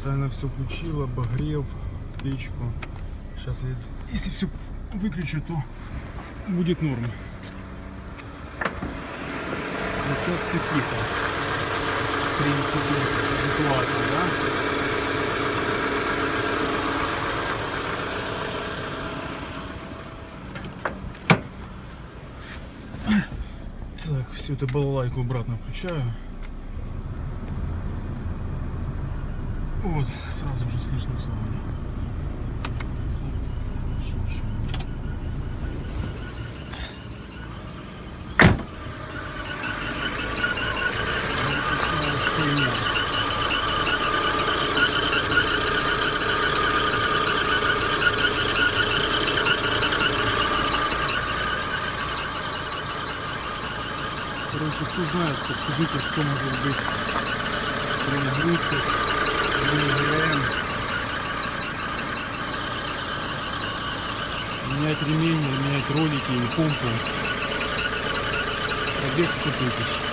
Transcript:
специально все включил, обогрев, печку. Сейчас, если все выключу, то будет норм. Вот сейчас все тихо. В принципе, адекватно, да? Так, всю эту балалайку обратно включаю. Вот, сразу уже слышно в салоне. Короче, кто знает, подскажите, что может быть при нагрузках, при ГРМ. Менять ремень, менять ролики или помпу. Пробег 100 000.